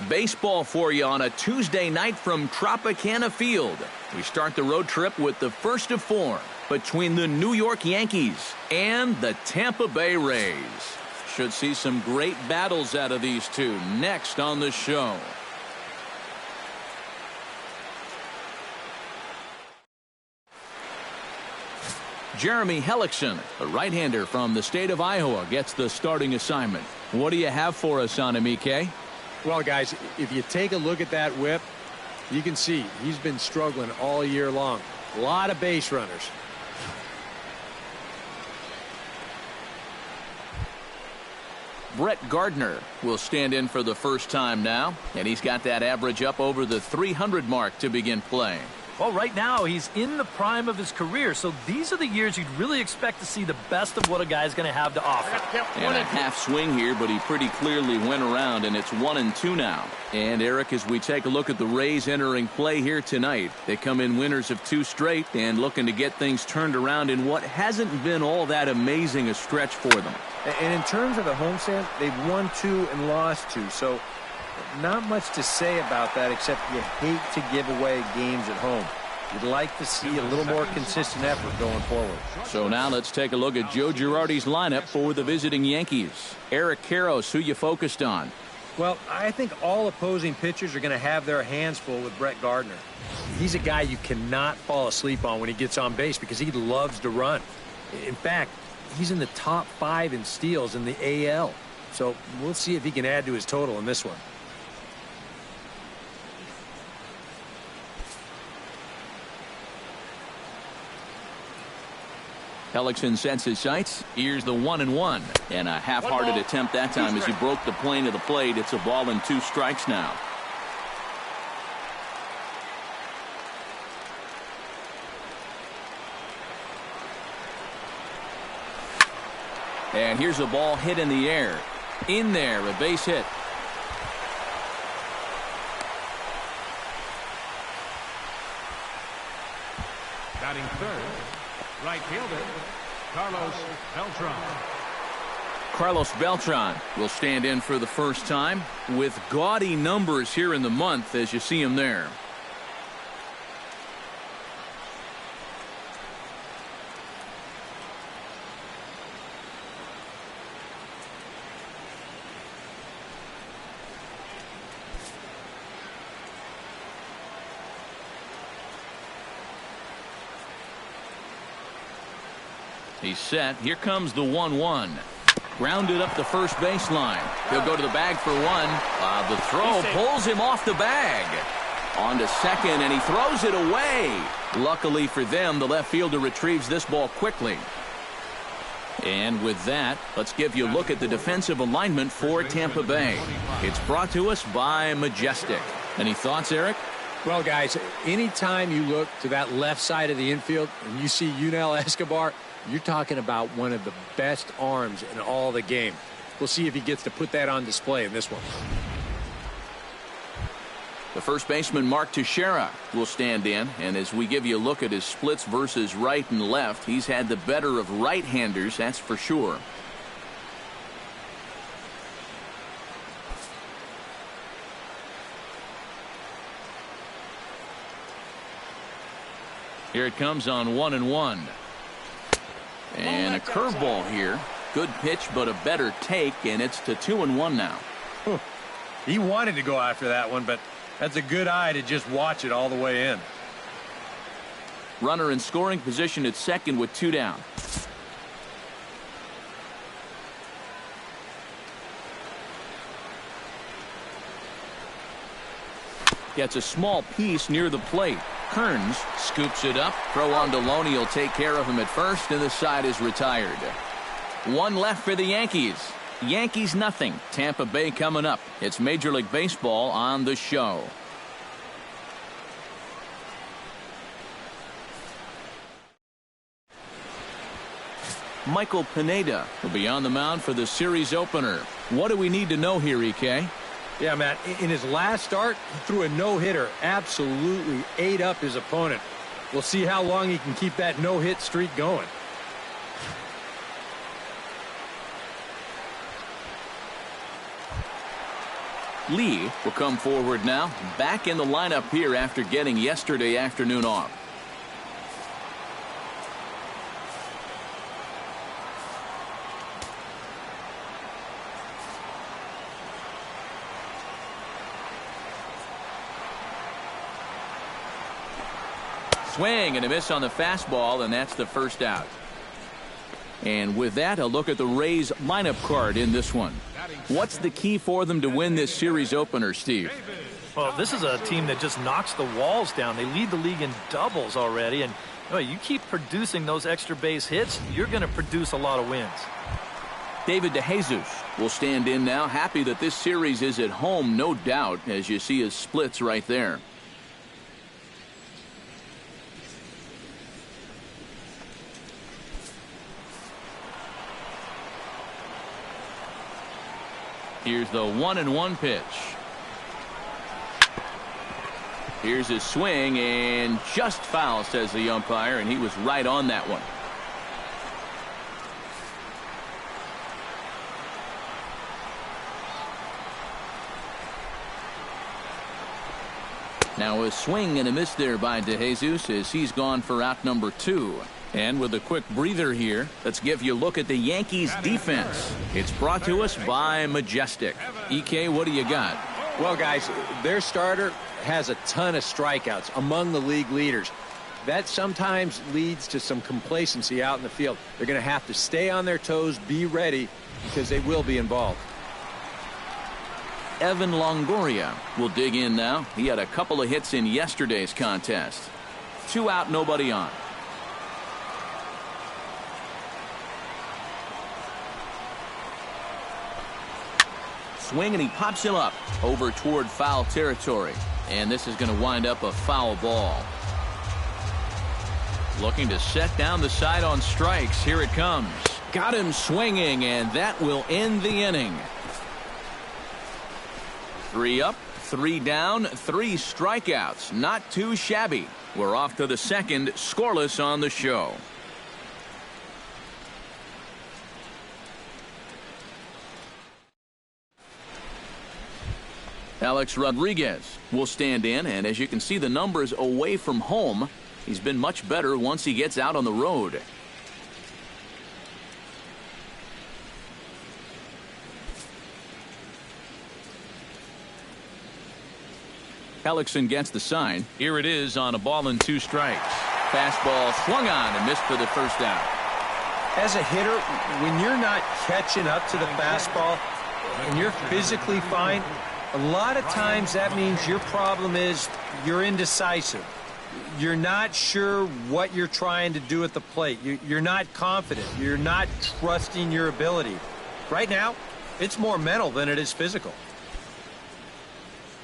Baseball for you on a Tuesday night from Tropicana Field. We start the road trip with the first of 4 between the New York Yankees and the Tampa Bay Rays. Should see some great battles out of these two next on the show. Jeremy Hellickson, the right-hander from the state of Iowa, gets the starting assignment. What do you have for us on him, EK? Well, guys, if you take a look at that whip, you can see he's been struggling all year long. A lot of base runners. Brett Gardner will stand in for the first time now, and he's got that average up over the 300 mark to begin play. Well, right now he's in the prime of his career, so these are the years you'd really expect to see the best of what a guy's going to have to offer. And a half swing here, but he pretty clearly went around, and it's 1-2 now. And Eric, as we take a look at the Rays entering play here tonight, they come in winners of 2 straight and looking to get things turned around in what hasn't been all that amazing a stretch for them. And in terms of the homestand, they've won 2 and lost 2, so not much to say about that, except you hate to give away games at home. You'd like to see a little more consistent effort going forward. So now let's take a look at Joe Girardi's lineup for the visiting Yankees. Eric Karros, who you focused on? Well, I think all opposing pitchers are going to have their hands full with Brett Gardner. He's a guy you cannot fall asleep on when he gets on base because he loves to run. In fact, he's in the top 5 in steals in the AL. So we'll see if he can add to his total in this one. Hellickson sets his sights. Here's the 1-1. And a half-hearted attempt that time as he broke the plane of the plate. It's a ball and 2 strikes now. And here's a ball hit in the air. In there, a base hit. Batting third, right fielder, Carlos Beltran. Carlos Beltran will stand in for the first time with gaudy numbers here in the month as you see him there. He's set. Here comes the 1-1. Grounded up the first baseline. He'll go to the bag for 1. The throw pulls him off the bag. On to second, and he throws it away. Luckily for them, the left fielder retrieves this ball quickly. And with that, let's give you a look at the defensive alignment for Tampa Bay. It's brought to us by Majestic. Any thoughts, Eric? Well, guys, anytime you look to that left side of the infield and you see Yunel Escobar, you're talking about one of the best arms in all the game. We'll see if he gets to put that on display in this one. The first baseman, Mark Teixeira, will stand in. And as we give you a look at his splits versus right and left, he's had the better of right-handers, that's for sure. Here it comes on 1-1. And a curveball here. Good pitch, but a better take, and it's to 2-1 now. He wanted to go after that one, but that's a good eye to just watch it all the way in. Runner in scoring position at second with 2 down. Gets a small piece near the plate. Kearns scoops it up. Throw on to Loney. He'll take care of him at first, and the side is retired. 1 left for the Yankees. Yankees nothing. Tampa Bay coming up. It's Major League Baseball on the show. Michael Pineda will be on the mound for the series opener. What do we need to know here, EK? Yeah, Matt, in his last start, he threw a no-hitter, absolutely ate up his opponent. We'll see how long he can keep that no-hit streak going. Lee will come forward now, back in the lineup here after getting yesterday afternoon off. Swing and a miss on the fastball, and that's the first out. And with that, a look at the Rays lineup card in this one. What's the key for them to win this series opener, Steve? Well, this is a team that just knocks the walls down. They lead the league in doubles already, and you keep producing those extra base hits, you're going to produce a lot of wins. David DeJesus will stand in now, happy that this series is at home, no doubt, as you see his splits right there. Here's the 1-1 pitch. Here's his swing, and just foul, says the umpire, and he was right on that one. Now a swing and a miss there by DeJesus as he's gone for out number 2. And with a quick breather here, let's give you a look at the Yankees defense. It's brought to us by Majestic. EK, what do you got? Well, guys, their starter has a ton of strikeouts, among the league leaders. That sometimes leads to some complacency out in the field. They're going to have to stay on their toes, be ready, because they will be involved. Evan Longoria will dig in now. He had a couple of hits in yesterday's contest. 2 out, nobody on. Swing, and he pops him up over toward foul territory. And this is going to wind up a foul ball. Looking to set down the side on strikes. Here it comes. Got him swinging, and that will end the inning. 3 up, 3 down, 3 strikeouts. Not too shabby. We're off to the second, scoreless on the show. Alex Rodriguez will stand in, and as you can see, the numbers away from home, he's been much better once he gets out on the road. Hellickson gets the sign. Here it is on a ball and 2 strikes. Fastball swung on and missed for the first out. As a hitter, when you're not catching up to the fastball and you're physically fine, a lot of times that means your problem is you're indecisive. You're not sure what you're trying to do at the plate. You're not confident. You're not trusting your ability. Right now, it's more mental than it is physical.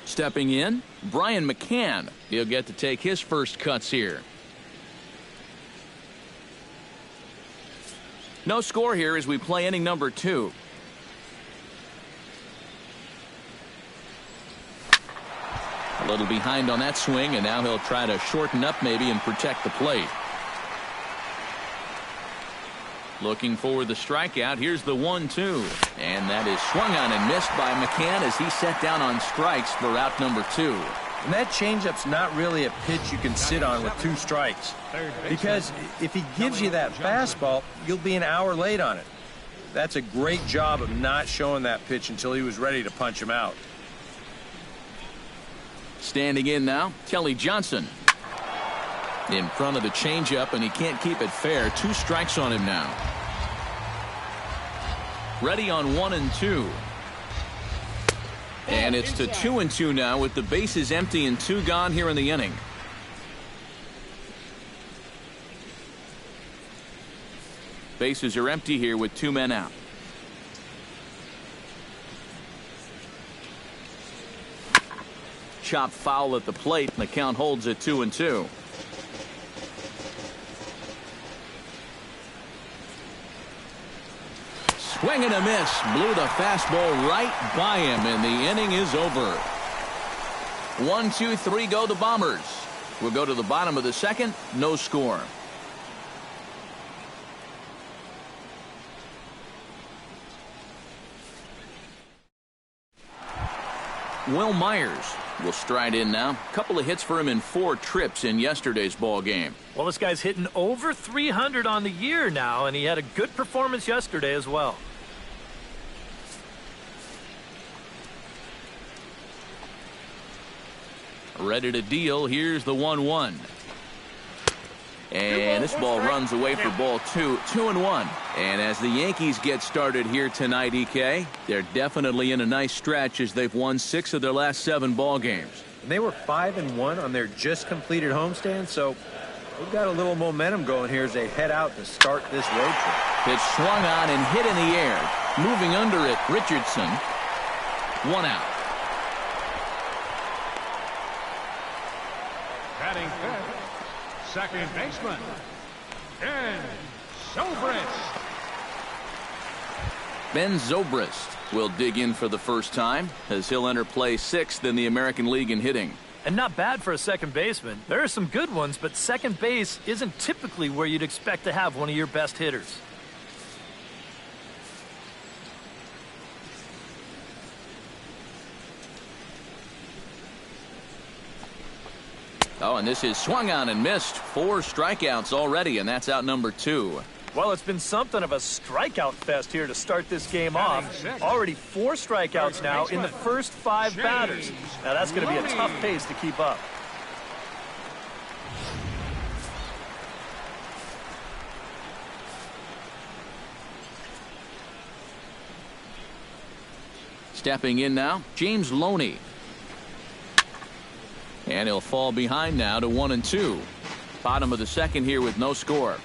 Stepping in, Brian McCann. He'll get to take his first cuts here. No score here as we play inning number 2. A little behind on that swing, and now he'll try to shorten up maybe and protect the plate. Looking for the strikeout. Here's the 1-2. And that is swung on and missed by McCann as he set down on strikes for out number 2. And that changeup's not really a pitch you can sit on with 2 strikes. Because if he gives you that fastball, you'll be an hour late on it. That's a great job of not showing that pitch until he was ready to punch him out. Standing in now, Kelly Johnson. In front of the changeup, and he can't keep it fair. 2 strikes on him now. Ready on 1-2. And it's to 2-2 now with the bases empty and 2 gone here in the inning. Bases are empty here with 2 men out. Chop foul at the plate, and the count holds at 2-2. Swing and a miss. Blew the fastball right by him, and the inning is over. 1-2-3 go the Bombers. We'll go to the bottom of the second. No score. Will Myers will stride in now. A couple of hits for him in 4 trips in yesterday's ball game. Well, this guy's hitting over 300 on the year now, and he had a good performance yesterday as well. Ready to deal. Here's the 1-1. And this ball runs away for ball 2. 2-1. And as the Yankees get started here tonight, EK, they're definitely in a nice stretch as they've won 6 of their last 7 ball games. And they were 5-1 on their just completed homestand, so they've got a little momentum going here as they head out to start this road trip. Pitch swung on and hit in the air. Moving under it, Richardson. 1 out. Batting fifth, second baseman, Ben Zobrist. Ben Zobrist will dig in for the first time as he'll enter play 6th in the American League in hitting. And not bad for a second baseman. There are some good ones, but second base isn't typically where you'd expect to have one of your best hitters. Oh, and this is swung on and missed. 4 strikeouts already, and that's out number 2. Well, it's been something of a strikeout fest here to start this game off. Already 4 strikeouts now in the first 5 batters. Now that's going to be a tough pace to keep up. Stepping in now, James Loney. And he'll fall behind now to 1-2. Bottom of the second here with no score.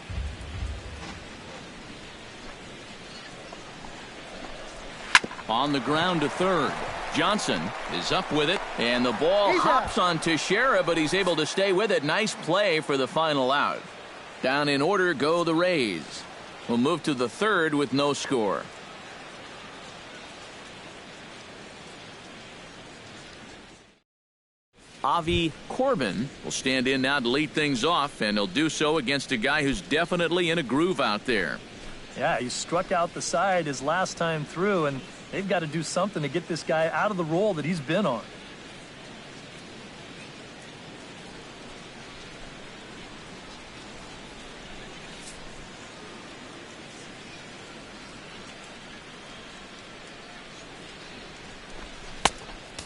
On the ground to third. Johnson is up with it, and the ball hops on Teixeira, but he's able to stay with it. Nice play for the final out. Down in order go the Rays. We'll move to the third with no score. Avi Corbin will stand in now to lead things off, and he'll do so against a guy who's definitely in a groove out there. Yeah, he struck out the side his last time through, and they've got to do something to get this guy out of the role that he's been on.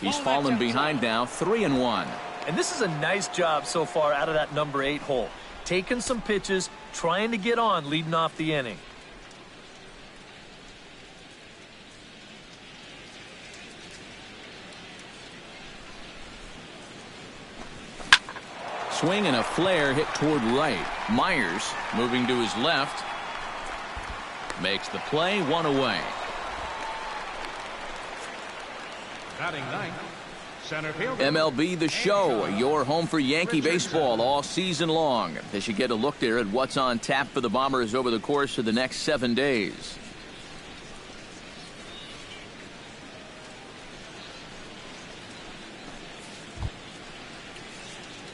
He's fallen behind now, 3-1. And this is a nice job so far out of that number 8 hole. Taking some pitches, trying to get on, leading off the inning. Swing and a flare hit toward right. Myers moving to his left. Makes the play, 1 away. Batting ninth, center fielder. MLB The Show, your home for Yankee baseball all season long. As you get a look there at what's on tap for the Bombers over the course of the next 7 days.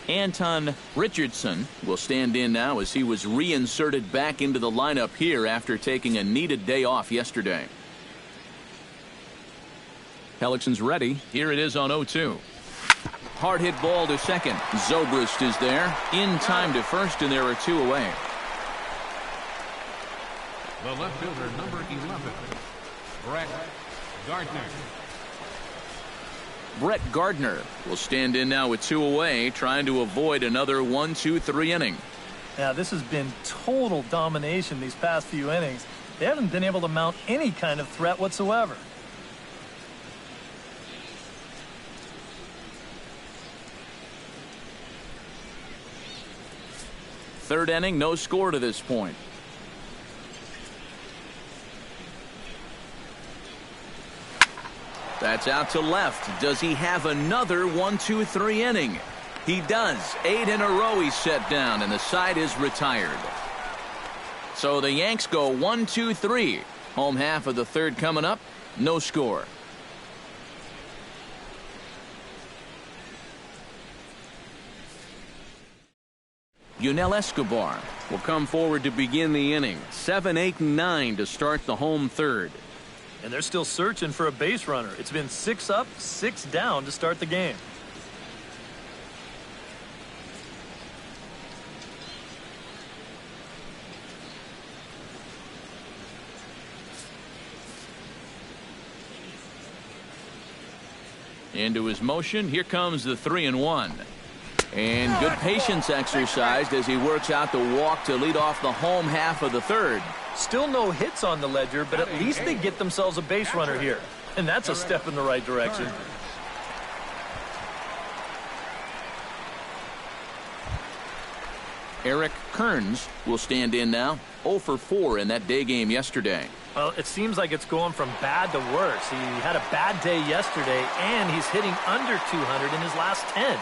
Anton Richardson will stand in now as he was reinserted back into the lineup here after taking a needed day off yesterday. Hellickson's ready. Here it is on 0-2. Hard hit ball to second. Zobrist is there. In time to first, and there are 2 away. The left fielder, number 11, Brett Gardner. Brett Gardner will stand in now with 2 away, trying to avoid another 1-2-3 inning. Now, this has been total domination these past few innings. They haven't been able to mount any kind of threat whatsoever. Third inning, no score to this point. That's out to left. Does he have another 1-2-3 inning? He does. 8 in a row he's set down, and the side is retired. So the Yanks go 1-2-3. Home half of the third coming up. No score. Yunel Escobar will come forward to begin the inning. 7, 8, and 9 to start the home third. and they're still searching for a base runner. It's been 6 up, 6 down to start the game. Into his motion. Here comes the 3-1. And good patience exercised as he works out the walk to lead off the home half of the third. Still no hits on the ledger, but at least they get themselves a base runner here. And that's a step in the right direction. Eric Kearns will stand in now. 0 for 4 in that day game yesterday. Well, it seems like it's going from bad to worse. He had a bad day yesterday, and he's hitting under 200 in his last 10.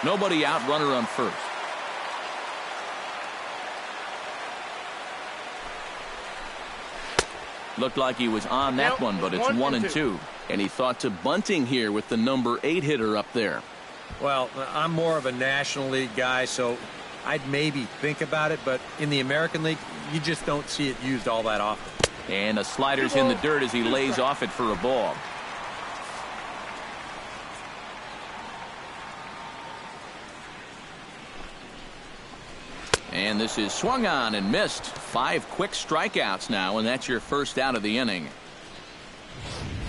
Nobody out, runner on first. Looked like he was on that one, but it's 1-2. And he thought to bunting here with the number 8 hitter up there. Well, I'm more of a National League guy, so I'd maybe think about it, but in the American League, you just don't see it used all that often. And the slider's in the dirt as he lays off it for a ball. And this is swung on and missed. 5 quick strikeouts now, and that's your first out of the inning.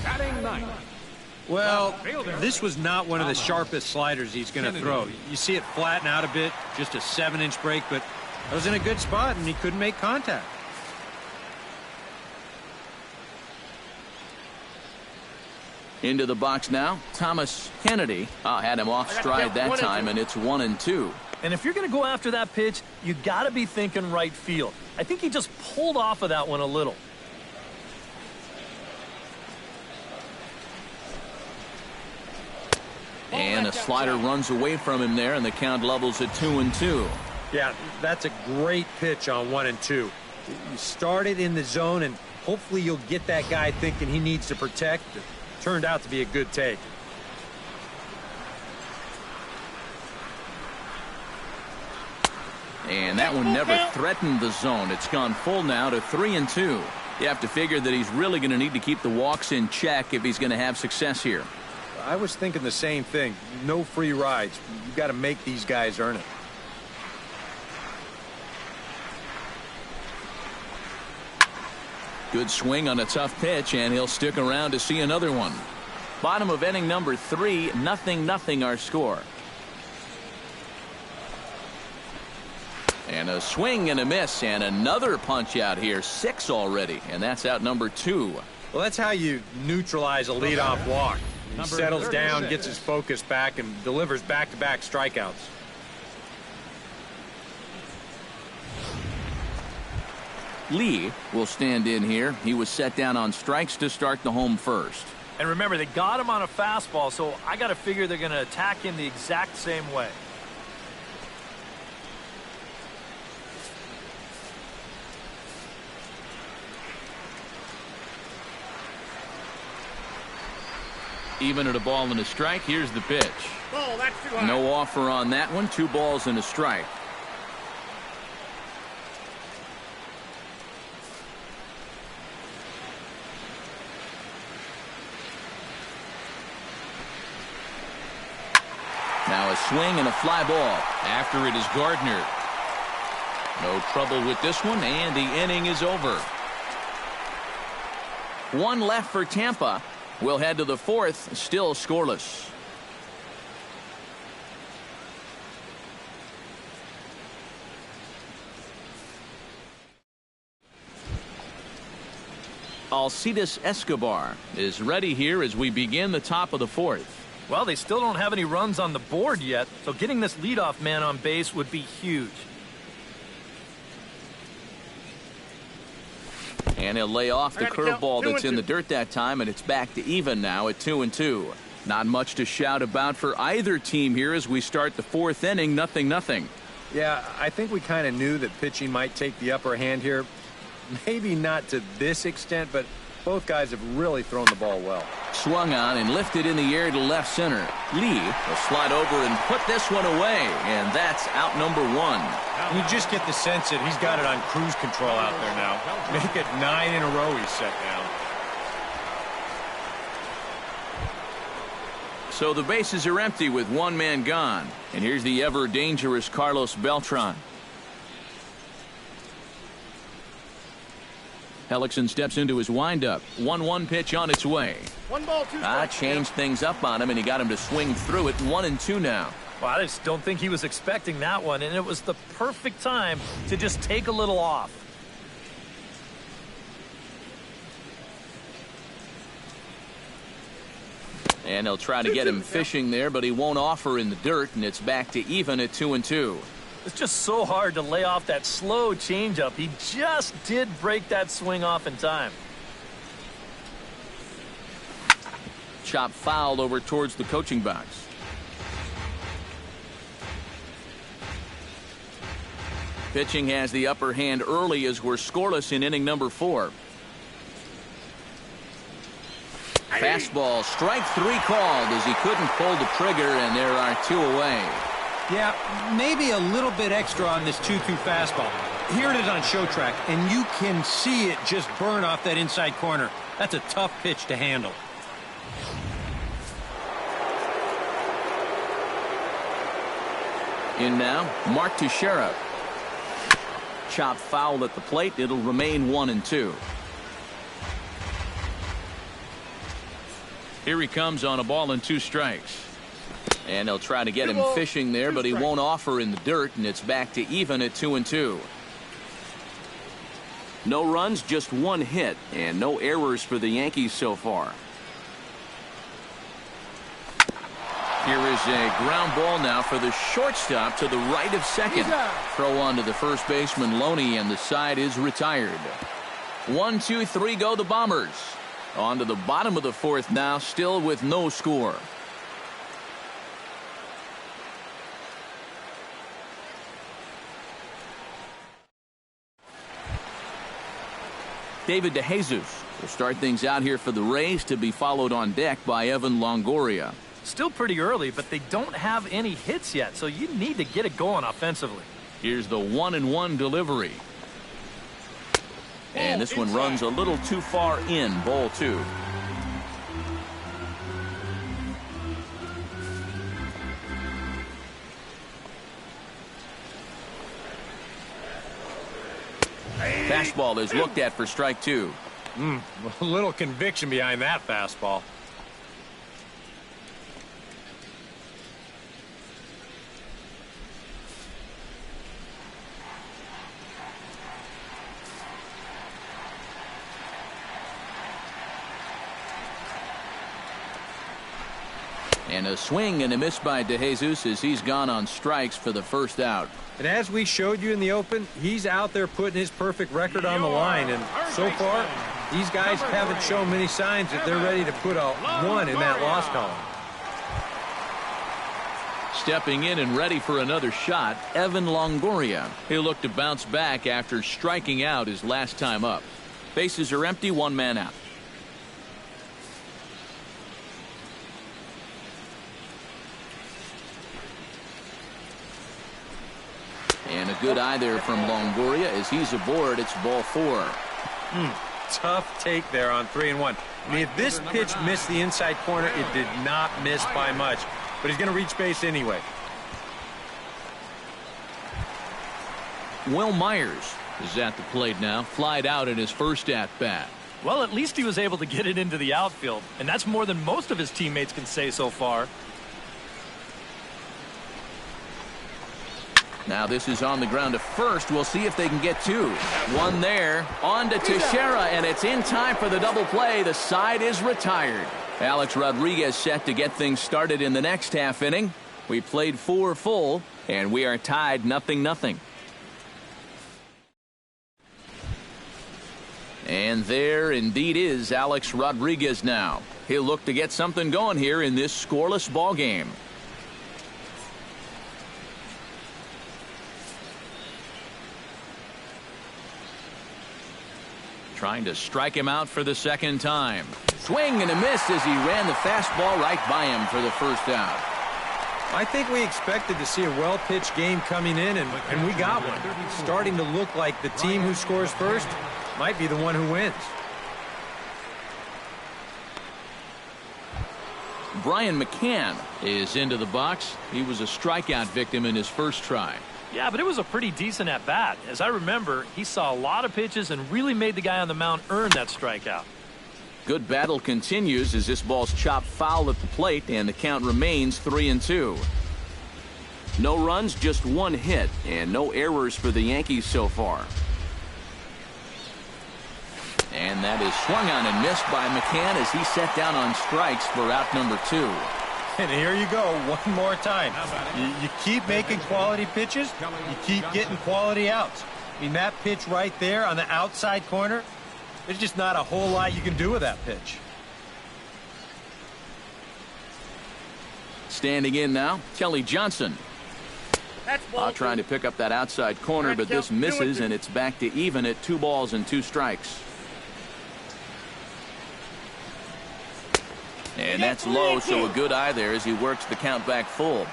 Batting ninth. Well, this was not one of the sharpest sliders he's going to throw. You see it flatten out a bit, just a 7-inch break, but it was in a good spot, and he couldn't make contact. Into the box now, Thomas Kennedy. Had him off stride that time, and it's 1-2. And if you're going to go after that pitch, you got to be thinking right field. I think he just pulled off of that one a little. And a slider runs away from him there, and the count levels at 2-2. Yeah, that's a great pitch on 1-2. You start it in the zone, and hopefully you'll get that guy thinking he needs to protect. It turned out to be a good take. And that one never threatened the zone. It's gone full now to 3-2. You have to figure that he's really going to need to keep the walks in check if he's going to have success here. I was thinking the same thing. No free rides. You've got to make these guys earn it. Good swing on a tough pitch, and he'll stick around to see another one. Bottom of inning number 3, 0-0 our score. And a swing and a miss, and another punch out here. 6 already, and that's out number 2. Well, that's how you neutralize a leadoff walk. He settles down, gets his focus back, and delivers back-to-back strikeouts. Lee will stand in here. He was set down on strikes to start the home first. And remember, they got him on a fastball, so I got to figure they're going to attack him the exact same way. Even at a ball and a strike, here's the pitch. Oh, that's too high. No offer on that one. 2 balls and a strike. Now a swing and a fly ball. After it is Gardner. No trouble with this one, and the inning is over. 1 left for Tampa. We'll head to the 4th, still scoreless. Alcides Escobar is ready here as we begin the top of the 4th. Well, they still don't have any runs on the board yet, so getting this leadoff man on base would be huge. And he'll lay off the curveball that's in the dirt that time, and it's back to even now at 2-2. Not much to shout about for either team here as we start the 4th inning, 0-0. Yeah, I think we kind of knew that pitching might take the upper hand here. Maybe not to this extent, but Both guys have really thrown the ball well. Swung on and lifted in the air to left center. Lee will slide over and put this one away, and that's out number one. You just get the sense that he's got it on cruise control out there now. Make it 9 in a row he's set down. So the bases are empty with one man gone. And here's the ever dangerous Carlos Beltran. Hellickson steps into his windup. 1-1 pitch on its way. 1 ball, 2 strikes. Changed things up on him, and he got him to swing through it. 1-2 now. Well, I just don't think he was expecting that one, and it was the perfect time to just take a little off. And they'll try to get him fishing there, but he won't offer in the dirt, and it's back to even at 2-2. It's just so hard to lay off that slow changeup. He just did break that swing off in time. Chop fouled over towards the coaching box. Pitching has the upper hand early as we're scoreless in inning number 4. Fastball, strike 3 called as he couldn't pull the trigger, and there are 2 away. Yeah, maybe a little bit extra on this 2-2 fastball. Here it is on show track, and you can see it just burn off that inside corner. That's a tough pitch to handle. In now, Mark Teixeira. Chop foul at the plate. It'll remain 1-2. Here he comes on a ball and 2 strikes. And they'll try to get him fishing there, but he won't offer in the dirt, and it's back to even at 2-2. No runs, just 1 hit, and no errors for the Yankees so far. Here is a ground ball now for the shortstop to the right of second. Throw on to the first baseman, Loney, and the side is retired. 1, 2, 3 go the Bombers. On to the bottom of the 4th now, still with no score. David DeJesus will start things out here for the Rays, to be followed on deck by Evan Longoria. Still pretty early, but they don't have any hits yet, so you need to get it going offensively. Here's the 1-1 delivery. And this one runs a little too far in, ball 2. Fastball is looked at for strike 2. A little conviction behind that fastball. And a swing and a miss by DeJesus as he's gone on strikes for the first out. And as we showed you in the open, he's out there putting his perfect record on the line. And so far, these guys haven't shown many signs that they're ready to put a 1 in that loss column. Stepping in and ready for another shot, Evan Longoria. He'll look to bounce back after striking out his last time up. Bases are empty, 1 man out. And a good eye there from Longoria as he's aboard. It's ball 4. Tough take there on 3-1. I mean, if this pitch missed the inside corner, it did not miss by much. But he's going to reach base anyway. Will Myers is at the plate now. Flied out in his first at-bat. Well, at least he was able to get it into the outfield, and that's more than most of his teammates can say so far. Now this is on the ground to first. We'll see if they can get 2. 1 there. On to Teixeira, and it's in time for the double play. The side is retired. Alex Rodriguez set to get things started in the next half inning. We played 4 full, and we are tied 0-0. And there indeed is Alex Rodriguez now. He'll look to get something going here in this scoreless ball game. Trying to strike him out for the second time. Swing and a miss as he ran the fastball right by him for the first out. I think we expected to see a well-pitched game coming in, and we got one. Starting to look like the team who scores first might be the one who wins. Brian McCann is into the box. He was a strikeout victim in his first try. Yeah, but it was a pretty decent at-bat. As I remember, he saw a lot of pitches and really made the guy on the mound earn that strikeout. Good battle continues as this ball's chopped foul at the plate, and the count remains 3-2. No runs, just one hit, and no errors for the Yankees so far. And that is swung on and missed by McCann as he set down on strikes for out number 2. And here you go, one more time. You keep making quality pitches, you keep getting quality outs. I mean, that pitch right there on the outside corner, there's just not a whole lot you can do with that pitch. Standing in now, Kelly Johnson. Trying to pick up that outside corner, but this misses, and it's back to even at 2 balls and 2 strikes. And that's low, so a good eye there as he works the count back full.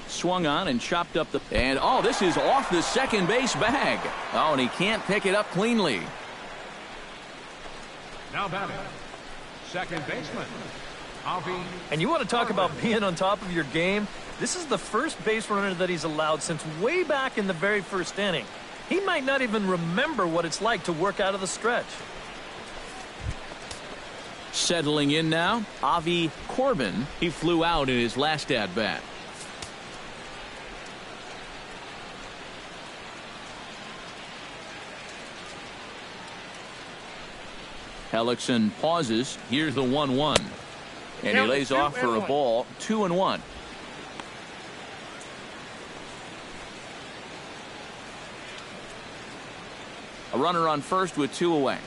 Swung on and chopped up the... And, oh, this is off the second base bag. Oh, and he can't pick it up cleanly. Now batting, second baseman, Avi. And you want to talk about being on top of your game? This is the first base runner that he's allowed since way back in the very first inning. He might not even remember what it's like to work out of the stretch. Settling in now, Avi Corbin. He flew out in his last at-bat. Hellickson pauses. Here's the 1-1. And he lays off for a ball. 2-1. A runner on first with 2 away.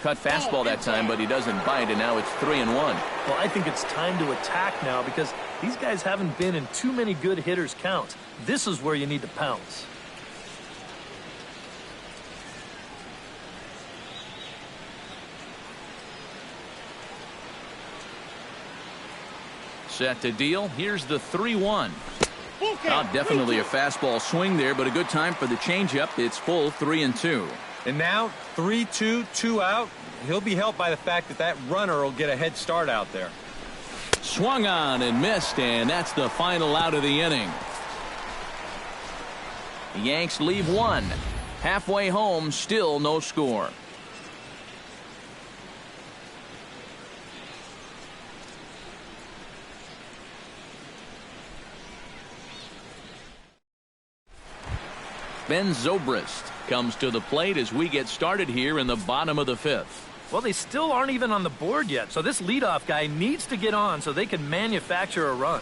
Cut fastball that time, but he doesn't bite, and now it's 3-1. Well, I think it's time to attack now because these guys haven't been in too many good hitters' counts. This is where you need to pounce. Set to deal. Here's the 3-1. Definitely a fastball swing there, but a good time for the changeup. It's full 3-2. And now 3-2, 2 out. He'll be helped by the fact that that runner will get a head start out there. Swung on and missed, and that's the final out of the inning. The Yanks leave 1. Halfway home, still no score. Ben Zobrist comes to the plate as we get started here in the bottom of the 5th. Well, they still aren't even on the board yet, so this leadoff guy needs to get on so they can manufacture a run.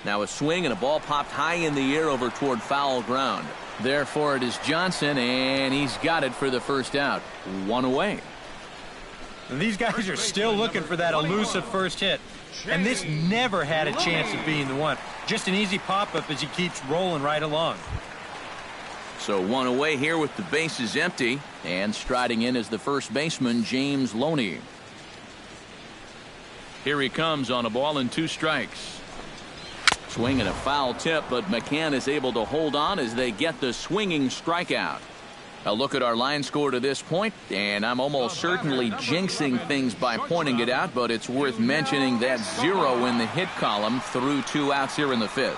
Now a swing and a ball popped high in the air over toward foul ground. Therefore it is Johnson, and he's got it for the first out. 1 away. And these guys are still looking for that elusive first hit. And this never had a chance of being the one. Just an easy pop-up as he keeps rolling right along. So 1 away here with the bases empty. And striding in is the first baseman, James Loney. Here he comes on a ball and 2 strikes. Swing and a foul tip, but McCann is able to hold on as they get the swinging strikeout. A look at our line score to this point, and I'm almost certainly jinxing things by pointing it out, but it's worth mentioning that 0 in the hit column through 2 outs here in the 5th.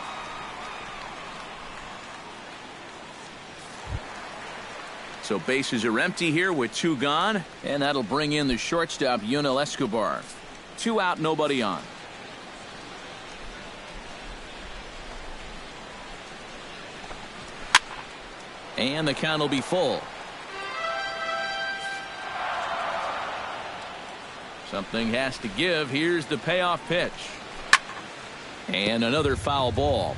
So bases are empty here with 2 gone, and that'll bring in the shortstop, Yunel Escobar. 2 out, nobody on. And the count will be full. Something has to give. Here's the payoff pitch. And another foul ball.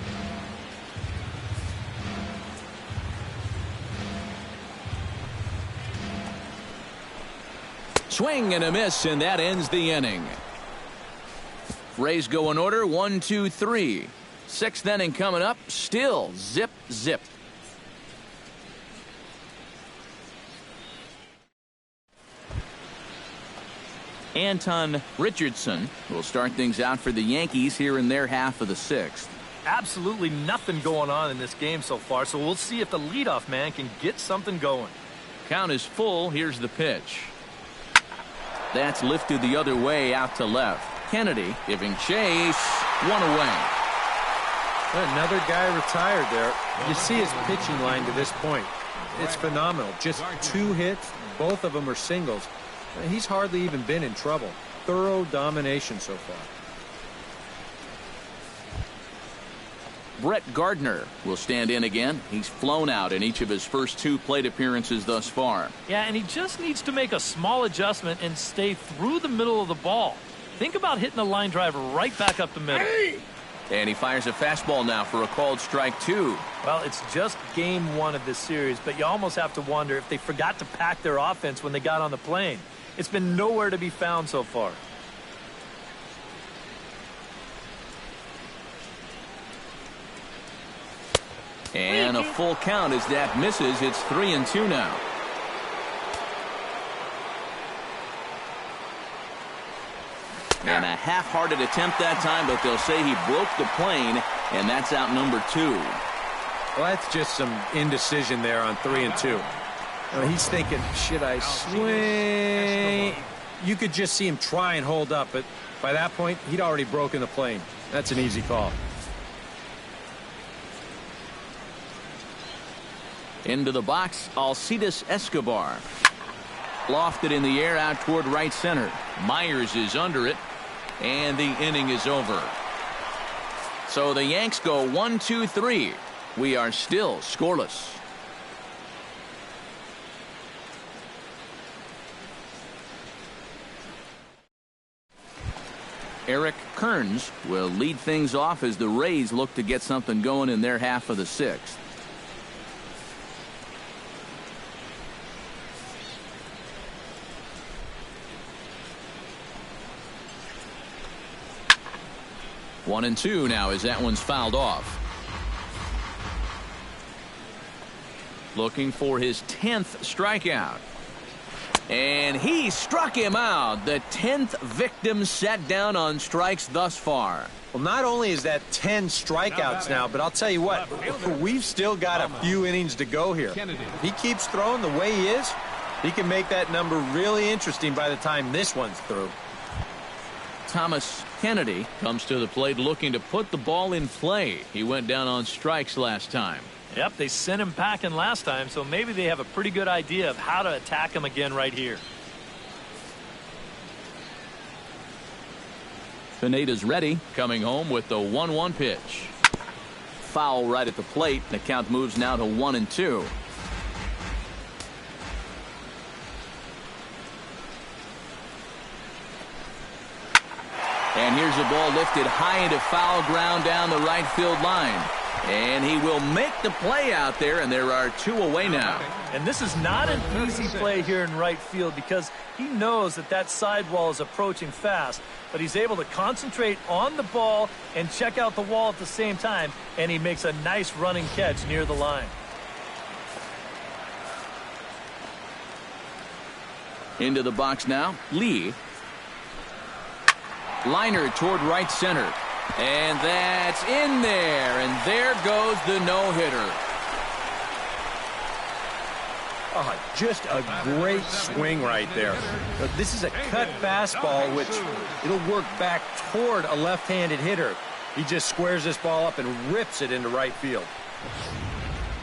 Swing and a miss, and that ends the inning. Rays go in order, 1, 2, 3. Sixth inning coming up, still zip, zip. Anton Richardson will start things out for the Yankees here in their half of the sixth. Absolutely nothing going on in this game so far, so we'll see if the leadoff man can get something going. Count is full. Here's the pitch. That's lifted the other way out to left. Kennedy giving chase. One away. Another guy retired there. You see his pitching line to this point. It's phenomenal. Just 2 hits. Both of them are singles. He's hardly even been in trouble. Thorough domination so far. Brett Gardner will stand in again. He's flown out in each of his first 2 plate appearances thus far. Yeah, and he just needs to make a small adjustment and stay through the middle of the ball. Think about hitting a line drive right back up the middle. And he fires a fastball now for a called strike 2. Well, it's just game 1 of this series, but you almost have to wonder if they forgot to pack their offense when they got on the plane. It's been nowhere to be found so far. And a full count as that misses. It's 3-2 now. And a half-hearted attempt that time, but they'll say he broke the plane, and that's out number 2. Well, that's just some indecision there on 3 and 2. He's thinking, should I swing? You could just see him try and hold up, but by that point, he'd already broken the plane. That's an easy call. Into the box, Alcides Escobar. Lofted in the air out toward right center. Myers is under it, and the inning is over. So the Yanks go 1, 2, 3. We are still scoreless. Eric Kearns will lead things off as the Rays look to get something going in their half of the sixth. One and 2 now as that one's fouled off. Looking for his 10th strikeout. And he struck him out. The 10th victim set down on strikes thus far. Well, not only is that 10 strikeouts now, but I'll tell you what, we've still got a few innings to go here. If he keeps throwing the way he is, he can make that number really interesting by the time this one's through. Thomas Kennedy comes to the plate looking to put the ball in play. He went down on strikes last time. Yep, they sent him packing last time, so maybe they have a pretty good idea of how to attack him again right here. Pineda's ready, coming home with the 1-1 pitch. Foul right at the plate. The count moves now to 1 and 2. And here's a ball lifted high into foul ground down the right field line. And he will make the play out there, and there are 2 away now. And this is not an easy play here in right field because he knows that that sidewall is approaching fast, but he's able to concentrate on the ball and check out the wall at the same time, and he makes a nice running catch near the line. Into the box now, Lee. Liner toward right center. And that's in there, and there goes the no-hitter. Oh, just a great swing right there. This is a cut fastball, which it'll work back toward a left-handed hitter. He just squares this ball up and rips it into right field.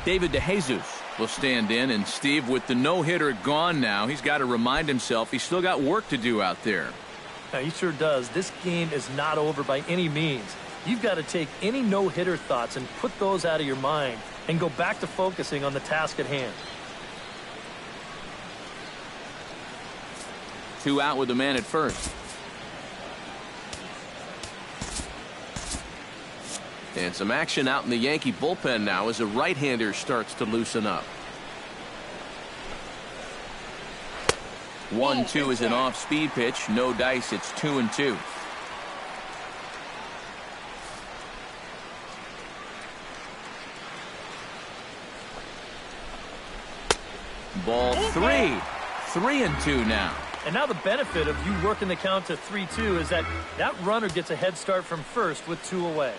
David DeJesus will stand in, and Steve, with the no-hitter gone now, he's got to remind himself he's still got work to do out there. Now, he sure does. This game is not over by any means. You've got to take any no-hitter thoughts and put those out of your mind and go back to focusing on the task at hand. 2 out with the man at first. And some action out in the Yankee bullpen now as a right-hander starts to loosen up. 1-2 is an off-speed pitch. No dice. It's 2-2. Ball 3. 3-2 now. And now the benefit of you working the count to 3-2 is that runner gets a head start from first with 2 away.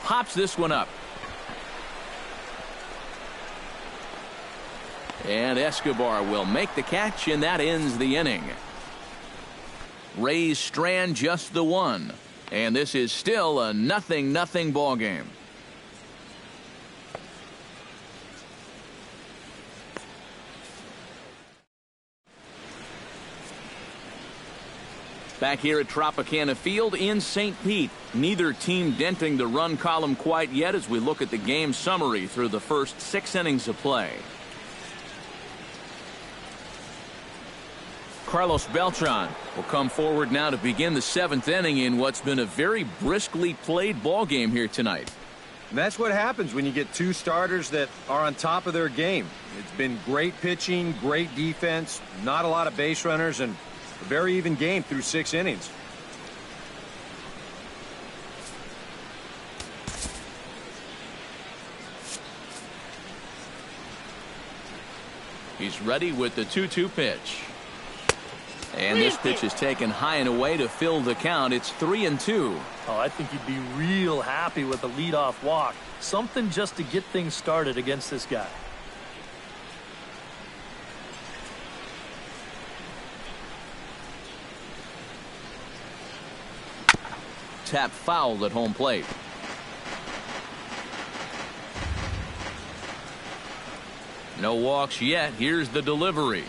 Pops this one up. And Escobar will make the catch, and that ends the inning. Rays strand just the one. And this is still a 0-0 ball game. Back here at Tropicana Field in St. Pete. Neither team denting the run column quite yet as we look at the game summary through the first 6 innings of play. Carlos Beltran will come forward now to begin the 7th inning in what's been a very briskly played ball game here tonight. And that's what happens when you get 2 starters that are on top of their game. It's been great pitching, great defense, not a lot of base runners, and a very even game through 6 innings. He's ready with the 2-2 pitch. And this pitch is taken high and away to fill the count. It's 3-2. Oh, I think you'd be real happy with a leadoff walk. Something just to get things started against this guy. Tap foul at home plate. No walks yet. Here's the delivery.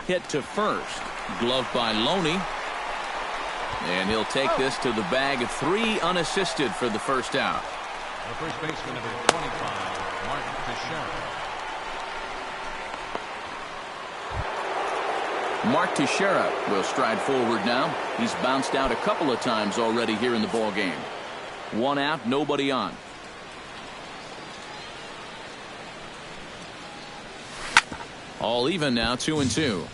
Hit to first. Gloved by Loney. And he'll take this to the bag of 3 unassisted for the first out. The first baseman, number 25, Mark Teixeira. Mark Teixeira will stride forward now. He's bounced out a couple of times already here in the ball game. 1 out, nobody on. All even now, 2-2.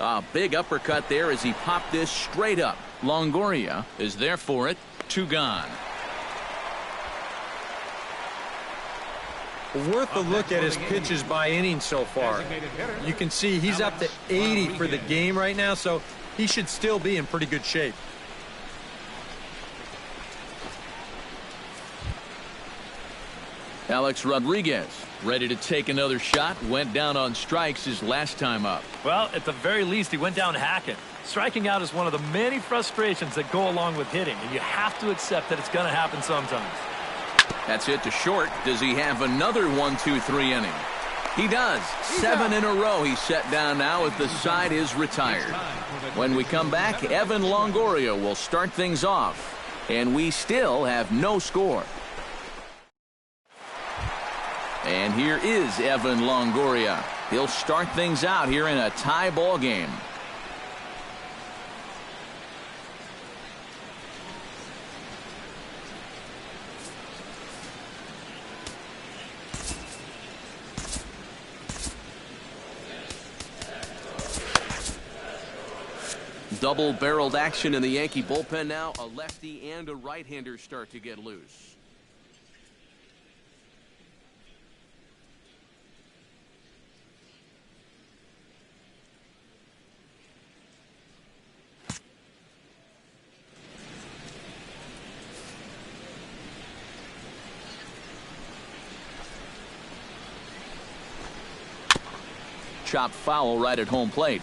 A big uppercut there as he popped this straight up. Longoria is there for it. 2 gone. Worth a look at his pitches by inning so far. You can see he's up to 80 for the game right now, so he should still be in pretty good shape. Alex Rodriguez ready to take another shot. Went down on strikes his last time up. Well, at the very least, he went down hacking. Striking out is one of the many frustrations that go along with hitting, and you have to accept that it's going to happen sometimes. That's it to short. Does he have another 1-2-3 inning? He does. 7 in a row he's set down now as the side is retired. When we come back, Evan Longoria will start things off. And we still have no score. And here is Evan Longoria. He'll start things out here in a tie ball game. Double-barreled action in the Yankee bullpen now. A lefty and a right-hander start to get loose. Chopped foul right at home plate.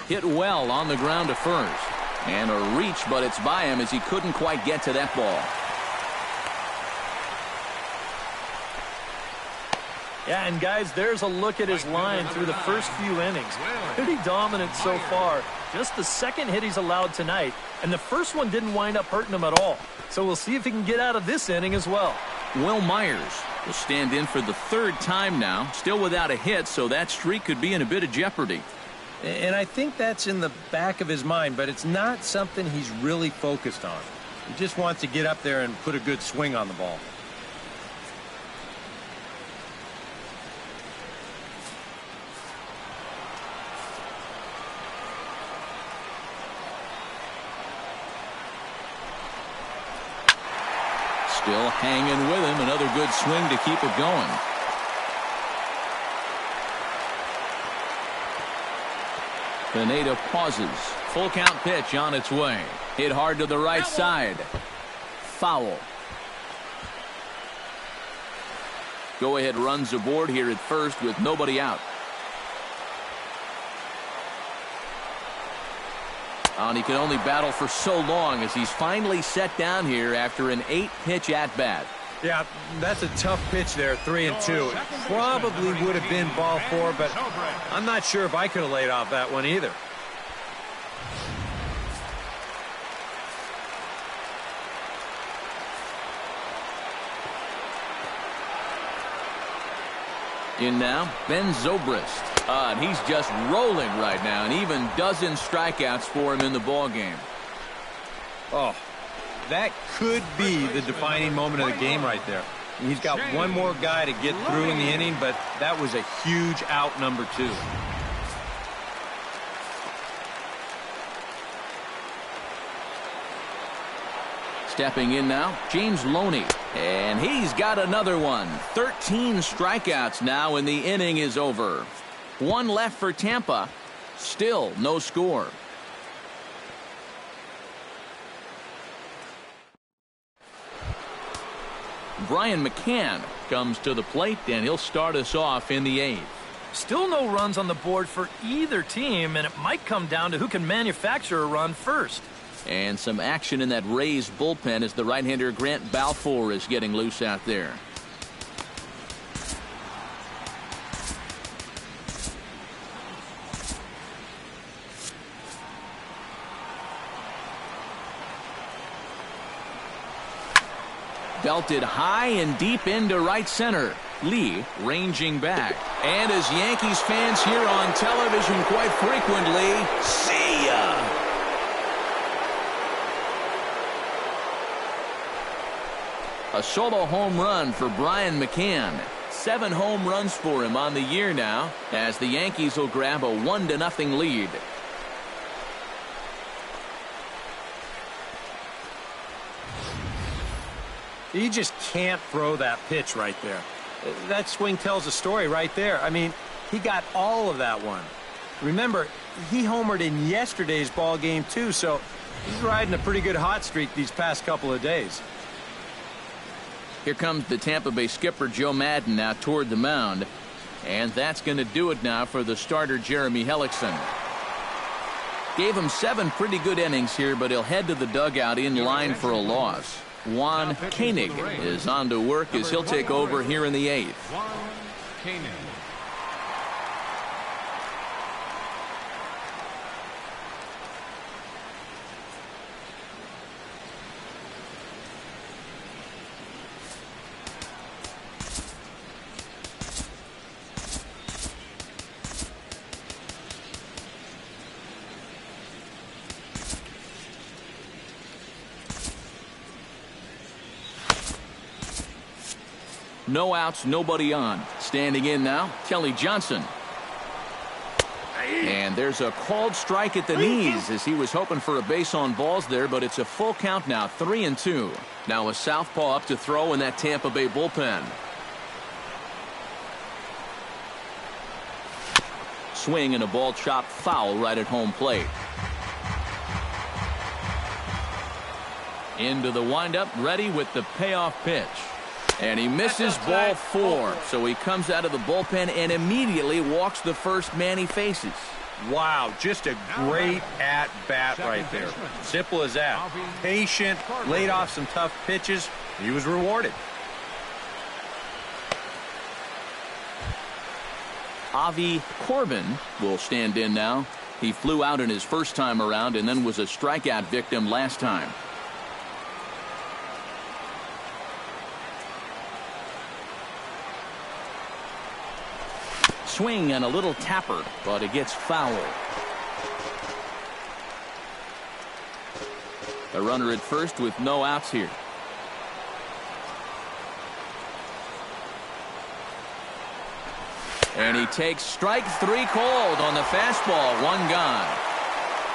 Hit well on the ground to first. And a reach, but it's by him as he couldn't quite get to that ball. Yeah, and guys, there's a look at his line through the first few innings. Pretty dominant so far. Just the second hit he's allowed tonight, and the first one didn't wind up hurting him at all. So we'll see if he can get out of this inning as well. Will Myers will stand in for the third time now, still without a hit, so that streak could be in a bit of jeopardy. And I think that's in the back of his mind, but it's not something he's really focused on. He just wants to get up there and put a good swing on the ball. Still hanging with him. Another good swing to keep it going. Pineda pauses. Full count pitch on its way. Hit hard to the right side. Foul. Go ahead runs aboard here at first with nobody out. And he can only battle for so long as he's finally set down here after an 8-pitch at-bat. Yeah, that's a tough pitch there, 3-2. It probably would have been ball 4, but I'm not sure if I could have laid off that one either. In now, Ben Zobrist. And he's just rolling right now, and even dozen strikeouts for him in the ballgame. Oh, that could be the defining moment of the game right there. He's got one more guy to get through in the inning, but that was a huge out, number 2. Stepping in now, James Loney. And he's got another one. 13 strikeouts now, and the inning is over. One left for Tampa. Still no score. Brian McCann comes to the plate, and he'll start us off in the 8th. Still no runs on the board for either team, and it might come down to who can manufacture a run first. And some action in that Rays bullpen as the right-hander Grant Balfour is getting loose out there. Belted high and deep into right center. Lee ranging back. And as Yankees fans hear on television quite frequently, see ya! A solo home run for Brian McCann. 7 home runs for him on the year now, as the Yankees will grab a 1-0 lead. You just can't throw that pitch right there. That swing tells a story right there. I mean, he got all of that one. Remember, he homered in yesterday's ball game too, so he's riding a pretty good hot streak these past couple of days. Here comes the Tampa Bay skipper Joe Maddon now toward the mound. And that's going to do it now for the starter Jeremy Hellickson. Gave him 7 pretty good innings here, but he'll head to the dugout in line for a loss. Juan Koenig is on to work as he'll take over here in the 8th. Juan Koenig. No outs, nobody on. Standing in now, Kelly Johnson. And there's a called strike at the knees as he was hoping for a base on balls there, but it's a full count now, 3-2. Now a southpaw up to throw in that Tampa Bay bullpen. Swing and a ball chopped foul right at home plate. Into the windup, ready with the payoff pitch. And he misses ball 4, so he comes out of the bullpen and immediately walks the first man he faces. Wow, just a great at-bat right there. Simple as that. Patient, laid off some tough pitches. He was rewarded. Avi Corbin will stand in now. He flew out in his first time around and then was a strikeout victim last time. Swing and a little tapper, but it gets foul. A runner at first with no outs here. And he takes strike 3 called on the fastball. 1 gone.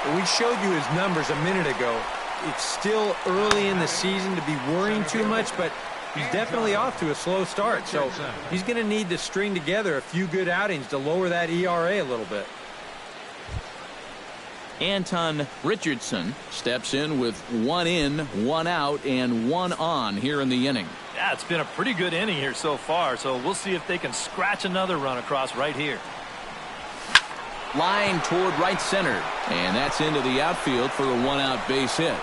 Well, we showed you his numbers a minute ago. It's still early in the season to be worrying too much, but he's definitely off to a slow start. So he's going to need to string together a few good outings to lower that ERA a little bit. Anton Richardson steps in with 1 in, 1 out, and 1 on here in the inning. Yeah, it's been a pretty good inning here so far, so we'll see if they can scratch another run across right here. Line toward right center, and that's into the outfield for a 1-out base hit.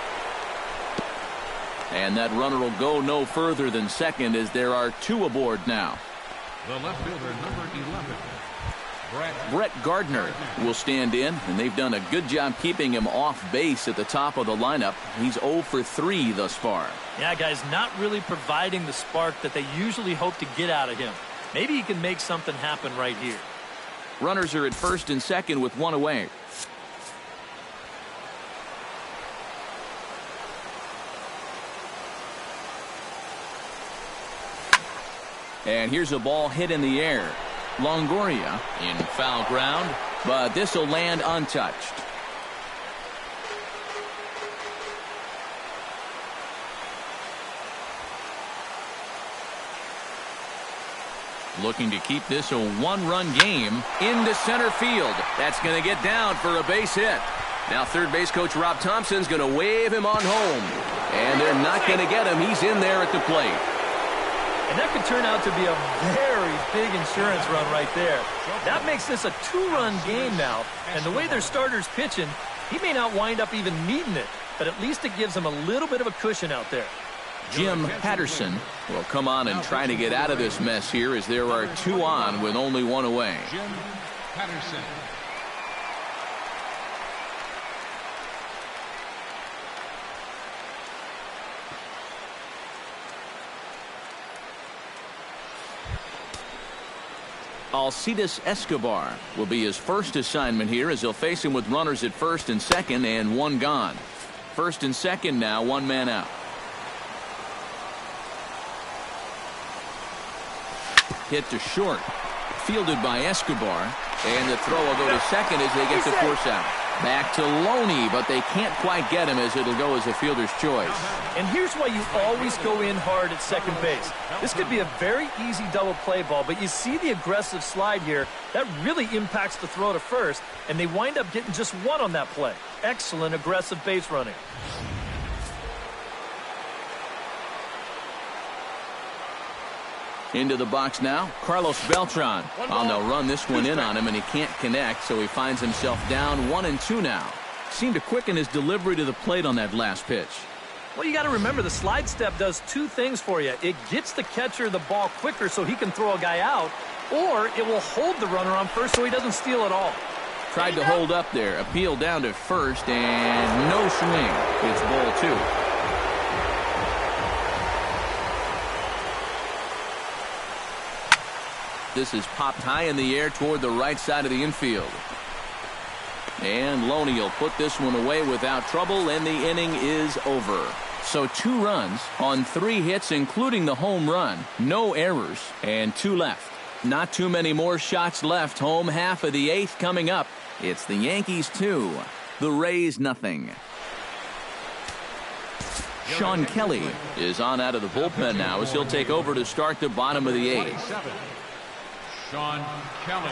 And that runner will go no further than second as there are 2 aboard now. The left fielder, number 11, Brett Gardner will stand in, and they've done a good job keeping him off base at the top of the lineup. He's 0 for 3 thus far. Yeah, guys, not really providing the spark that they usually hope to get out of him. Maybe he can make something happen right here. Runners are at first and second with 1 away. And here's a ball hit in the air. Longoria in foul ground, but this will land untouched. Looking to keep this a 1-run game into center field. That's going to get down for a base hit. Now third base coach Rob Thompson's going to wave him on home. And they're not going to get him. He's in there at the plate. And that could turn out to be a very big insurance run right there. That makes this a 2-run game now. And the way their starter's pitching, he may not wind up even needing it. But at least it gives him a little bit of a cushion out there. Jim Patterson will come on and try to get out of this mess here as there are 2 on with only 1 away. Jim Patterson. Alcides Escobar will be his first assignment here as he'll face him with runners at first and second and 1 gone. First and second now, 1 man out. Hit to short. Fielded by Escobar. And the throw will go to second as they get the force out. Back to Loney, but they can't quite get him as it'll go as a fielder's choice. And here's why you always go in hard at second base. This could be a very easy double play ball, but you see the aggressive slide here. That really impacts the throw to first, and they wind up getting just 1 on that play. Excellent aggressive base running. Into the box now, Carlos Beltran. Oh, they'll run this one in on him, and he can't connect, so he finds himself down 1-2 now. Seemed to quicken his delivery to the plate on that last pitch. Well, you got to remember the slide step does 2 things for you. It gets the catcher the ball quicker so he can throw a guy out, or it will hold the runner on first so he doesn't steal at all. Tried to hold up there, appeal down to first, and no swing. It's ball 2. This is popped high in the air toward the right side of the infield. And Loney will put this one away without trouble, and the inning is over. So 2 runs on 3 hits, including the home run. No errors, and 2 left. Not too many more shots left. Home half of the 8th coming up. It's the Yankees 2, the Rays nothing. Sean Kelly is on out of the bullpen now as he'll take over to start the bottom of the 8th. Sean Kelly.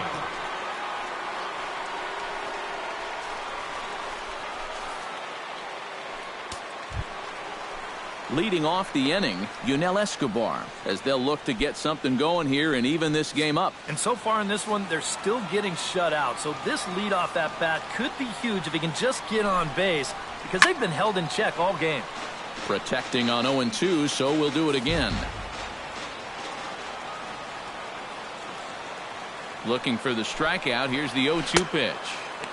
Leading off the inning, Yunel Escobar, as they'll look to get something going here and even this game up. And so far in this one, they're still getting shut out. So this leadoff at bat could be huge if he can just get on base, because they've been held in check all game. Protecting on 0-2, so we'll do it again. Looking for the strikeout. Here's the 0-2 pitch.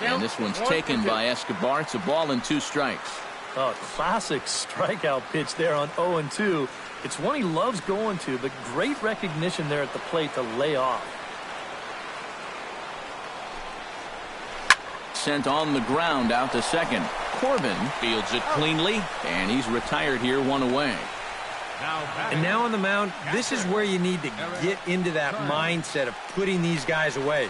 And this one's taken by Escobar. It's a ball and 2 strikes. Oh, classic strikeout pitch there on 0-2. It's one he loves going to, but great recognition there at the plate to lay off. Sent on the ground out to second. Corbin fields it cleanly, and he's retired here, 1 away. And now on the mound, this is where you need to get into that mindset of putting these guys away.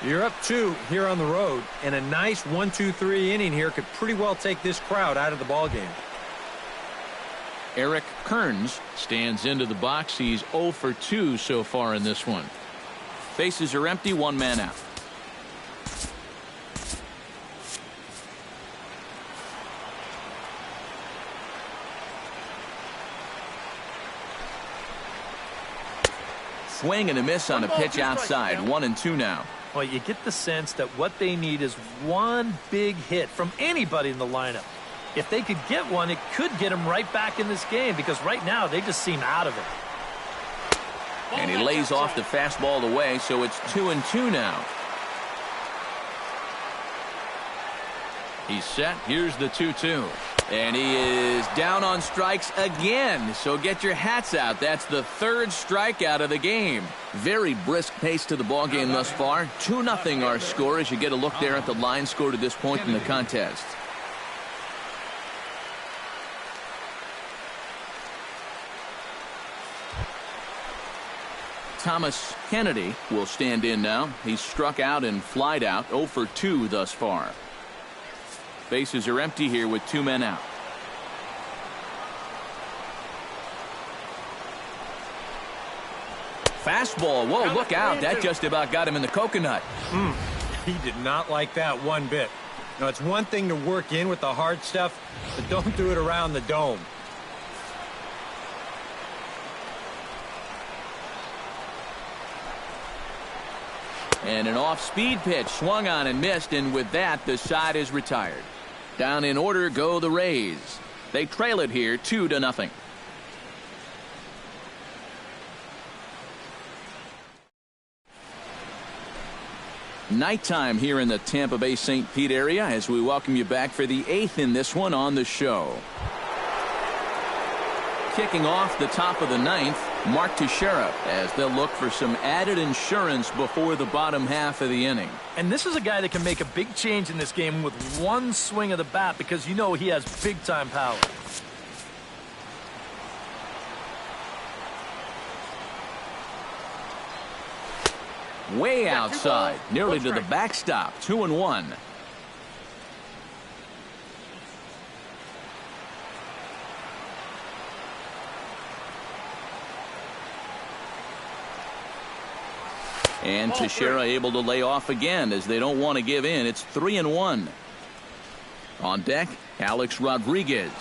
You're up 2 here on the road, and a nice 1-2-3 inning here could pretty well take this crowd out of the ballgame. Eric Kearns stands into the box. He's 0 for 2 so far in this one. Bases are empty, 1 man out. Swing and a miss on a pitch outside. 1-2 now. Well, you get the sense that what they need is one big hit from anybody in the lineup. If they could get one, it could get them right back in this game, because right now they just seem out of it. And he lays off the fastball away, so it's 2-2 now. He's set. Here's the 2-2. And he is down on strikes again. So get your hats out. That's the 3rd strikeout of the game. Very brisk pace to the ball game thus far. 2-0 our score as you get a look there at the line score to this point in the contest. Thomas Kennedy will stand in now. He's struck out and flied out. 0 for 2 thus far. Bases are empty here with 2 men out. Fastball. Whoa, look out. That just about got him in the coconut. He did not like that one bit. Now, it's one thing to work in with the hard stuff, but don't do it around the dome. And an off-speed pitch swung on and missed, and with that, the side is retired. Down in order go the Rays. They trail it here 2-0. Nighttime here in the Tampa Bay St. Pete area as we welcome you back for the 8th in this one on the show. Kicking off the top of the 9th, Mark Teixeira, as they'll look for some added insurance before the bottom half of the inning. And this is a guy that can make a big change in this game with one swing of the bat, because you know he has big-time power. Way outside, nearly to the backstop. 2-1. And Teixeira able to lay off again as they don't want to give in. It's 3-1. On deck, Alex Rodriguez.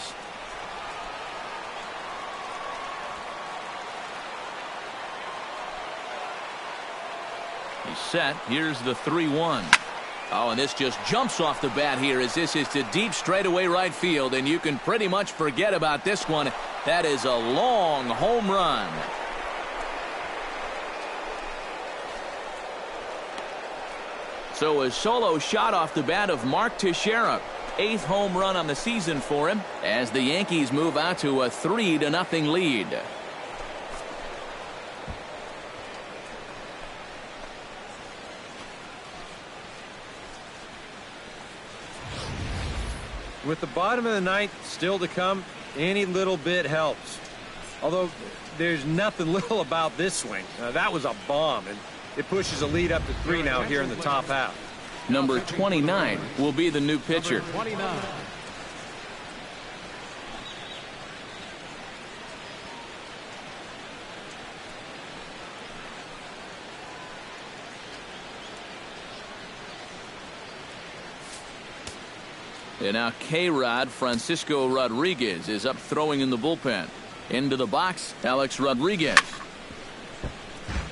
He's set. Here's the 3-1. Oh, and this just jumps off the bat here as this is to deep straightaway right field, and you can pretty much forget about this one. That is a long home run. So a solo shot off the bat of Mark Teixeira. 8th home run on the season for him as the Yankees move out to a 3-0 lead. With the bottom of the 9th still to come, any little bit helps. Although there's nothing little about this swing. That was a bomb, and it pushes a lead up to 3 now here in the top half. Number 29 will be the new pitcher. 29. And now K-Rod Francisco Rodriguez is up throwing in the bullpen. Into the box, Alex Rodriguez.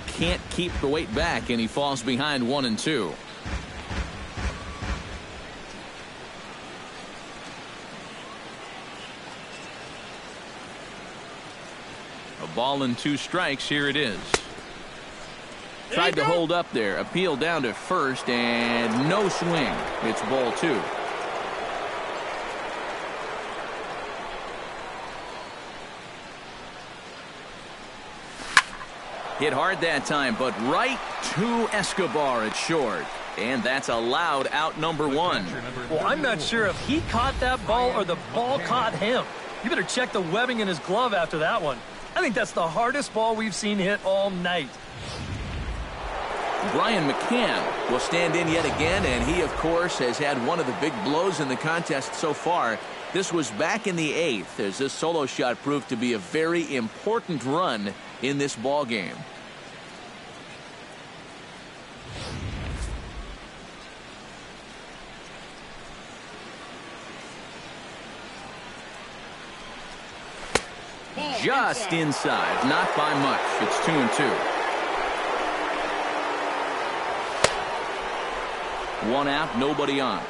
Can't keep the weight back, and he falls behind 1-2. A ball and 2 strikes. Here it is. Tried to hold up there. Appeal down to first, and no swing. It's ball 2. Hit hard that time, but right to Escobar at short. And that's a loud out number 1. Well, I'm not sure if he caught that ball or the ball caught him. You better check the webbing in his glove after that one. I think that's the hardest ball we've seen hit all night. Brian McCann will stand in yet again, and he, of course, has had one of the big blows in the contest so far. This was back in the 8th, as this solo shot proved to be a very important run in this ball game. Just inside, not by much. It's 2-2. 1 out, nobody on.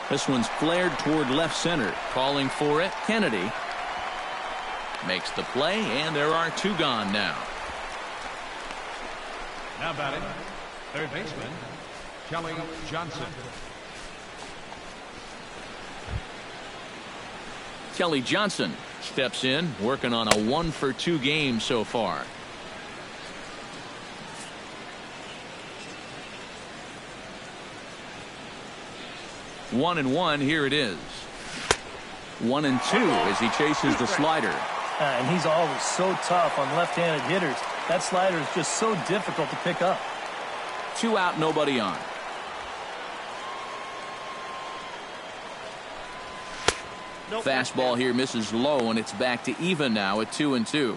This one's flared toward left center. Calling for it, Kennedy. Makes the play, and there are 2 gone now. Now batting, third baseman, Kelly Johnson. Kelly Johnson steps in, working on a 1-for-2 game so far. One and one, here it is. 1-2 as he chases the slider. And he's always so tough on left-handed hitters. That slider is just so difficult to pick up. 2 out, nobody on. Fastball here misses low, and it's back to even now at 2-2. You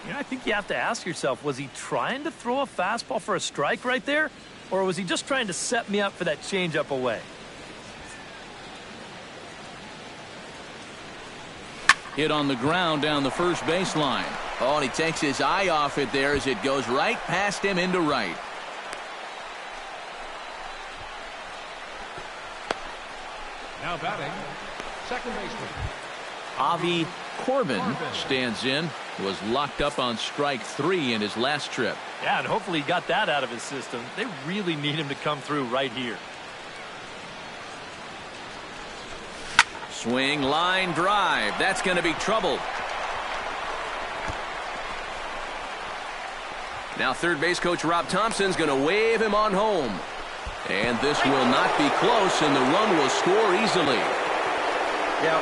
know, I think you have to ask yourself, was he trying to throw a fastball for a strike right there? Or was he just trying to set me up for that changeup away? Hit on the ground down the first baseline. Oh, and he takes his eye off it there as it goes right past him into right. Now batting, second baseman, Avi Corbin stands in. Was locked up on strike 3 in his last trip. Yeah, and hopefully he got that out of his system. They really need him to come through right here. Swing, line, drive. That's going to be trouble. Now third base coach Rob Thompson's going to wave him on home. And this will not be close, and the run will score easily. Yeah,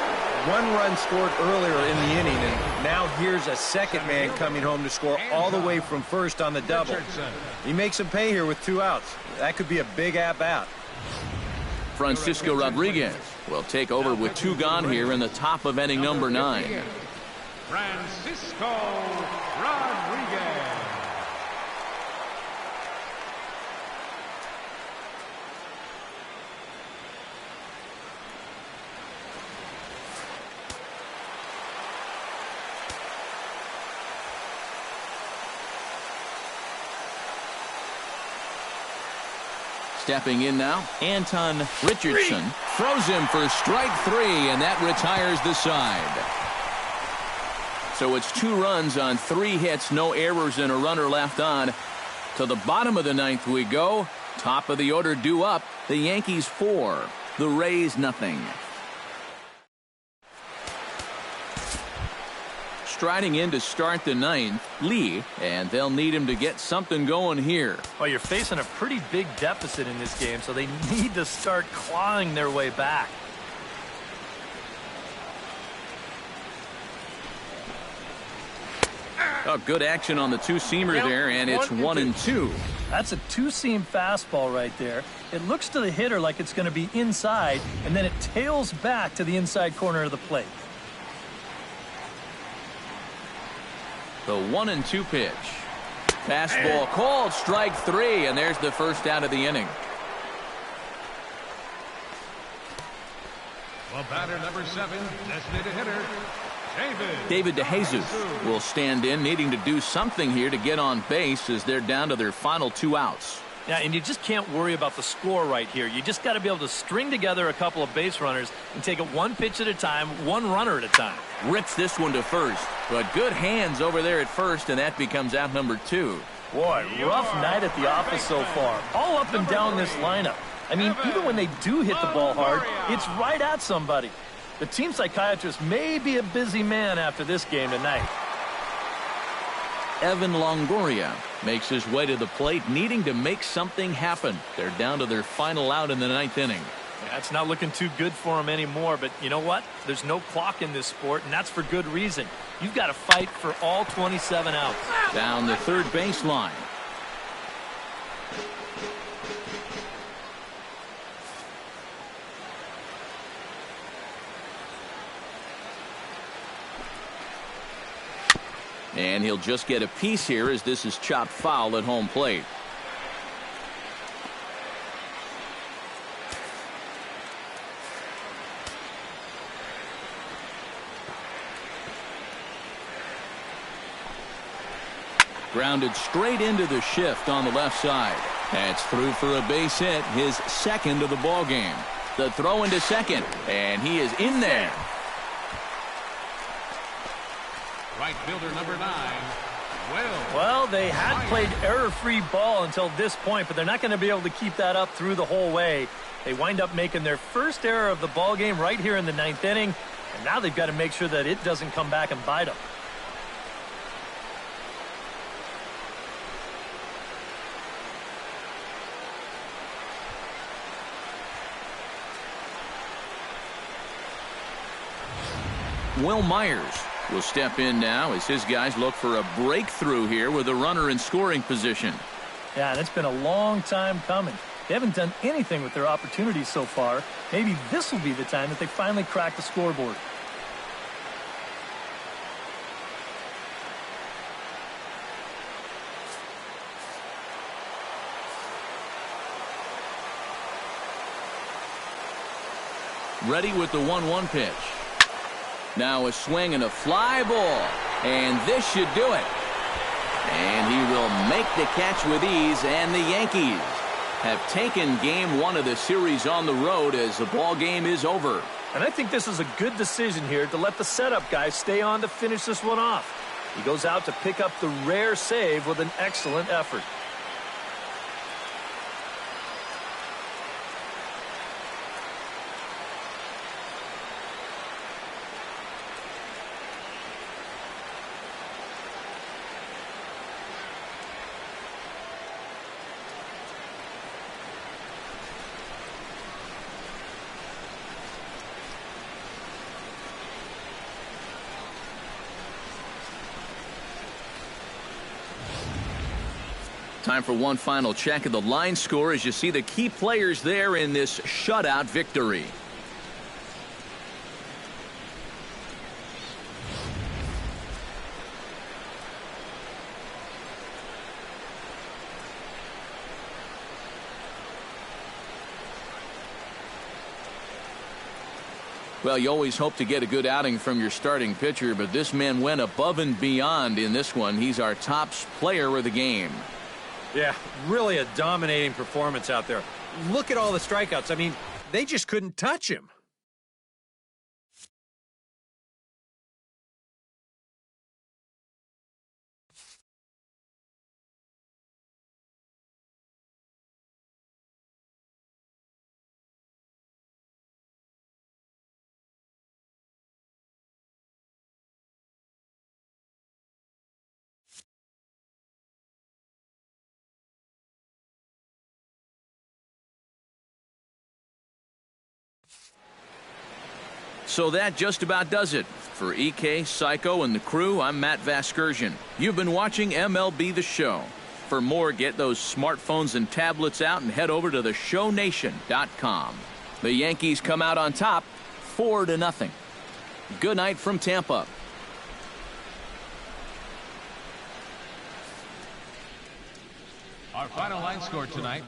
1 run scored earlier in the inning, and now here's a second man coming home to score all the way from first on the double. He makes him pay here with 2 outs. That could be a big at-bat. Francisco Rodriguez will take over with 2 gone here in the top of inning number 9. Francisco Rodriguez. Stepping in now, Anton Richardson throws him for strike 3, and that retires the side. So it's 2 runs on 3 hits, no errors, and a runner left on. To the bottom of the 9th we go. Top of the order due up. The Yankees 4, the Rays nothing. Striding in to start the 9th, Lee, and they'll need him to get something going here. Well, you're facing a pretty big deficit in this game, so they need to start clawing their way back. Oh, good action on the 2-seamer there, and it's 1-2. That's a 2-seam fastball right there. It looks to the hitter like it's going to be inside, and then it tails back to the inside corner of the plate. The 1-2 pitch. Fastball called, strike 3, and there's the first out of the inning. Well, batter number 7, designated hitter, David DeJesus will stand in, needing to do something here to get on base as they're down to their final 2 outs. Yeah, and you just can't worry about the score right here. You just got to be able to string together a couple of base runners and take it one pitch at a time, one runner at a time. Rips this one to first, but good hands over there at first, and that becomes out number 2. Boy, rough night at the office so far. All up and down this lineup. I mean, even when they do hit the ball hard, it's right at somebody. The team psychiatrist may be a busy man after this game tonight. Evan Longoria makes his way to the plate, needing to make something happen. They're down to their final out in the 9th inning. Yeah, it's not looking too good for him anymore, but you know what? There's no clock in this sport, and that's for good reason. You've got to fight for all 27 outs. Down the third baseline. And he'll just get a piece here as this is chopped foul at home plate. Grounded straight into the shift on the left side. That's through for a base hit, his second of the ball game. The throw into second, and he is in there. Right fielder number 9, Well, they had played error-free ball until this point, but they're not going to be able to keep that up through the whole way. They wind up making their first error of the ball game right here in the 9th inning, and now they've got to make sure that it doesn't come back and bite them. Will Myers will step in now as his guys look for a breakthrough here with a runner in scoring position. Yeah, and it's been a long time coming. They haven't done anything with their opportunities so far. Maybe this will be the time that they finally crack the scoreboard. Ready with the 1-1 pitch. Now a swing and a fly ball, and this should do it. And he will make the catch with ease, and the Yankees have taken game 1 of the series on the road as the ball game is over. And I think this is a good decision here to let the setup guy stay on to finish this one off. He goes out to pick up the rare save with an excellent effort. Time for one final check of the line score as you see the key players there in this shutout victory. Well, you always hope to get a good outing from your starting pitcher, but this man went above and beyond in this one. He's our top player of the game. Yeah, really a dominating performance out there. Look at all the strikeouts. I mean, they just couldn't touch him. So that just about does it. For EK, Psycho, and the crew, I'm Matt Vasgersian. You've been watching MLB The Show. For more, get those smartphones and tablets out and head over to theshownation.com. The Yankees come out on top 4-0. Good night from Tampa. Our final line score tonight.